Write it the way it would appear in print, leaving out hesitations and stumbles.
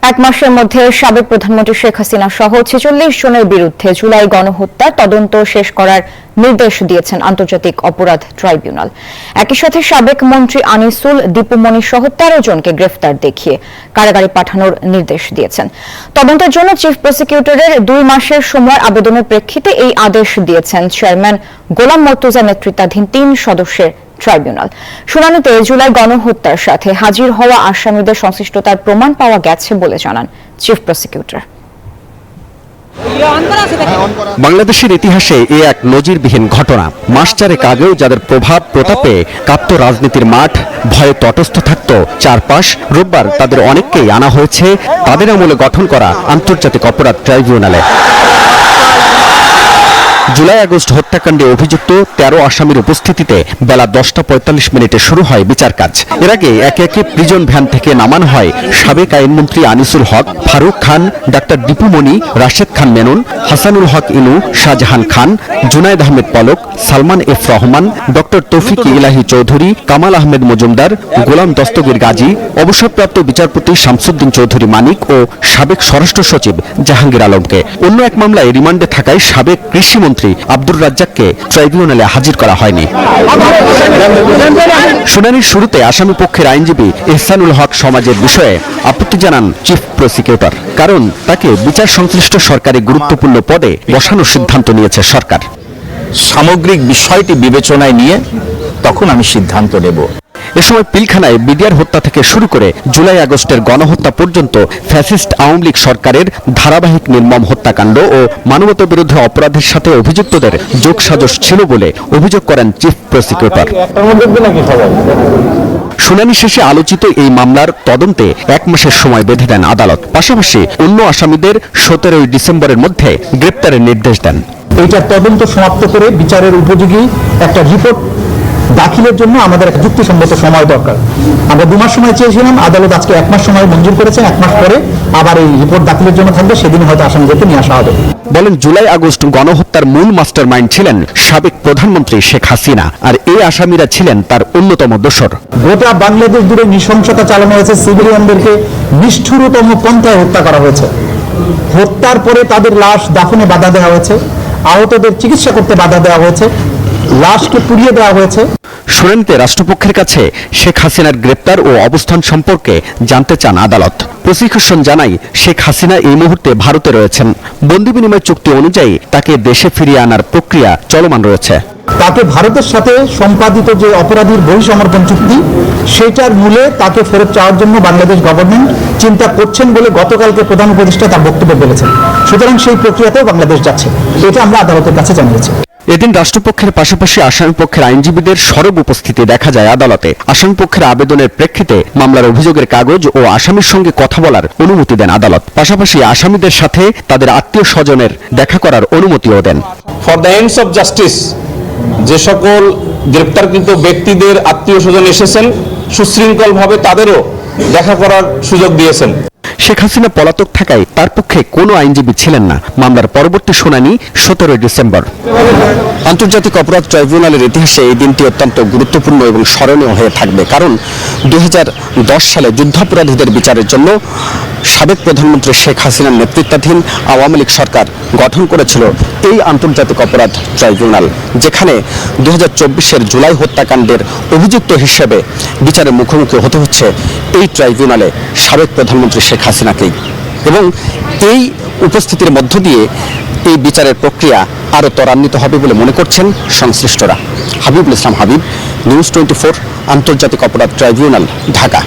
এক মাসের মধ্যে সাবেক প্রধানমন্ত্রী শেখ হাসিনা সহ ৪৬ জনের বিরুদ্ধে জুলাই গণহত্যার তদন্ত শেষ করার নির্দেশ দিয়েছেন আন্তর্জাতিক অপরাধ ট্রাইব্যুনাল। একই সাথে সাবেক মন্ত্রী আনিসুল, দীপুমণি সহ ১৩ জনকে গ্রেফতার দেখিয়ে কারাগারে পাঠানোর নির্দেশ দিয়েছেন। তদন্তের জন্য চিফ প্রসিকিউটরের ২ মাসের সময়ের আবেদনের প্রেক্ষিতে এই আদেশ দিয়েছেন চেয়ারম্যান গোলাম মর্তুজা নেতৃত্বাধীন ৩ সদস্যের ট্রাইব্যুনাল। শুনানিতে জুলাই গণহত্যার সাথে হাজির হওয়া আসামিদের সংশ্লিষ্টতার প্রমাণ পাওয়া গেছে বলে জানান চিফ প্রসিকিউটর। বাংলাদেশের ইতিহাসে এ এক নজিরবিহীন ঘটনা। মাস চারেক আগেও যাদের প্রভাব প্রতাপে কাঁপত রাজনীতির মাঠ, ভয়ে তটস্থ থাকত চারপাশ, রোববার তাদের অনেককেই আনা হয়েছে তাদের আমলে গঠন করা আন্তর্জাতিক অপরাধ ট্রাইব্যুনালে। জুলাই আগস্ট হত্যাকাণ্ডে অভিযুক্ত ১৩ আসামির উপস্থিতিতে বেলা ১০টা ৪৫ মিনিটে শুরু হয় বিচার কাজ। এর আগে একে একে প্রিজন ভ্যান থেকে নামানো হয় সাবেক আইনমন্ত্রী আনিসুল হক, ফারুক খান, ডাক্তার দীপুমণি, রাশেদ খান মেনন, হাসানুল হক ইনু, শাহজাহান খান, জুনায়েদ আহমেদ পলক, সালমান এফ রহমান, ডক্টর তৌফিক ইলাহি চৌধুরী, কামাল আহমেদ মজুমদার, গোলাম দস্তগীর গাজী, অবসরপ্রাপ্ত বিচারপতি শামসুদ্দিন চৌধুরী মানিক ও সাবেক স্বরাষ্ট্র সচিব জাহাঙ্গীর আলমকে। অন্য এক মামলায় রিমান্ডে থাকায় সাবেক কৃষিমন্ত্রী আব্দুর রাজ্জাককে ট্রাইব্যুনালে হাজির করা হয়নি। শুনানির শুরুতে আসামি পক্ষের আইনজীবী ইহসানুল হক সমাজের বিষয়ে আপত্তি জানান চিফ প্রসিকিউটর, কারণ তাকে বিচার সংশ্লিষ্ট সরকারি গুরুত্বপূর্ণ পদে বসানোর সিদ্ধান্ত নিয়েছে সরকার। সামগ্রিক বিষয়টি বিবেচনায় নিয়ে তখন আমি সিদ্ধান্ত নেব। এ সময় পিলখানায় বিডিআর হত্যা থেকে শুরু করে জুলাই আগস্টের গণহত্যা পর্যন্ত ফ্যাসিস্ট আওয়ামী লীগ সরকারের ধারাবাহিক নির্মম হত্যাকাণ্ড ও মানবতা বিরোধী অপরাধের সাথে অভিযুক্তদের যোগসাজশ ছিল বলে অভিযোগ করেন চিফ প্রসিকিউটর। শুনানি শেষে আলোচিত এই মামলার তদন্তে ১ মাসের সময় বেঁধে দেন আদালত। পাশাপাশি অন্য আসামিদের ১৭ই ডিসেম্বরের মধ্যে গ্রেপ্তারের নির্দেশ দেন। এইটা তদন্ত সমাপ্ত করে বিচারের উপযোগী একটা রিপোর্ট দাখিলের জন্য আমাদের একটা যুক্তিসঙ্গত সময় দরকার। আমরা ২ মাস সময় চেয়েছিলাম, আদালত আজকে ১ মাস সময় মঞ্জুর করেছেন। ১ মাস পরে আবার এই রিপোর্ট দাখিলের জন্য থাকবে, সেদিন হয়তো আসামিদেরকে নিয়ে আসা হবে। বলেন, জুলাই আগস্ট গণহত্যার মূল মাস্টারমাইন্ড ছিলেন সাবেক প্রধানমন্ত্রী শেখ হাসিনা, আর এই আসামিরা ছিলেন তার অন্যতম দোসর। গোটা বাংলাদেশ জুড়ে নৃশংসতা চালানো হয়েছে, সিভিলিয়ানদেরকে নিষ্ঠুরতম পন্থায় হত্যা করা হয়েছে। হত্যার পরে তাদের লাশ দাফনে বাধা দেওয়া হয়েছে, আহতদের চিকিৎসা করতে বাধা দেওয়া হয়েছে, লাশকে পুড়িয়ে দেওয়া হয়েছে। শুনানিতে রাষ্ট্রপক্ষের কাছে শেখ হাসিনার গ্রেপ্তার ও অবস্থান সম্পর্কে জানতে চান আদালত। প্রসিকিউশন জানায়, শেখ হাসিনা এই মুহূর্তে ভারতে রয়েছেন। বন্দি বিনিময় চুক্তি অনুযায়ী তাকে দেশে ফিরিয়ে আনার প্রক্রিয়া চলমান রয়েছে। তাকে ভারতের সাথে সম্পাদিত যে অপরাধীর বহিঃসমর্পণ চুক্তি, সেটার মূলে তাকে ফেরত চাওয়ার জন্য বাংলাদেশ গভর্নমেন্ট চিন্তা করছেন বলে গতকালকে প্রধান উপদেষ্টা তার বক্তব্যে বলেছেন। সুতরাং সেই প্রক্রিয়াতেও বাংলাদেশ যাচ্ছে, এটা আমরা আদালতের কাছে জানিয়েছি। এদিন রাষ্ট্রপক্ষের পাশাপাশি আসামিপক্ষের আইনজীবীদের সরব উপস্থিতি দেখা যায় আদালতে। আসামিপক্ষের আবেদনের প্রেক্ষিতে মামলার অভিযোগের কাগজ ও আসামির সঙ্গে কথা বলার অনুমতি দেন আদালত। পাশাপাশি আসামিদের সাথে তাদের আত্মীয় স্বজনের দেখা করার অনুমতিও দেন। For the ends of justice, যে সকল গ্রেপ্তারকৃত ব্যক্তিদের আত্মীয় স্বজন এসেছেন, সুশৃঙ্খলভাবে তাদেরও দেখা করার সুযোগ দিয়েছেন। শেখ হাসিনা পলাতক থাকায় তার পক্ষে কোনো আইনজীবী ছিলেন না। মামলার পরবর্তী শুনানি ১৭ ডিসেম্বর। আন্তর্জাতিক অপরাধ ট্রাইব্যুনালের ইতিহাসে এই দিনটি অত্যন্ত গুরুত্বপূর্ণ এবং স্মরণীয় হয়ে থাকবে, কারণ ২০১০ সালে যুদ্ধাপরাধীদের বিচারের জন্য সাবেক প্রধানমন্ত্রী শেখ হাসিনার নেতৃত্বাধীন আওয়ামী লীগ সরকার গঠন করেছিল এই আন্তর্জাতিক অপরাধ ট্রাইব্যুনাল, যেখানে ২০২৪-এর জুলাই হত্যাকাণ্ডের অভিযুক্ত হিসেবে বিচারের মুখোমুখি হতে হচ্ছে এই ট্রাইব্যুনালে সাবেক প্রধানমন্ত্রী শেখ হাসিনাকেই। এবং এই উপস্থিতির মধ্য দিয়ে এই বিচারের প্রক্রিয়া আরও ত্বরান্বিত হবে বলে মনে করছেন সংশ্লিষ্টরা। হাবিবুল ইসলাম হাবিব, নিউজ 24, আন্তর্জাতিক অপরাধ ট্রাইব্যুনাল, ঢাকা।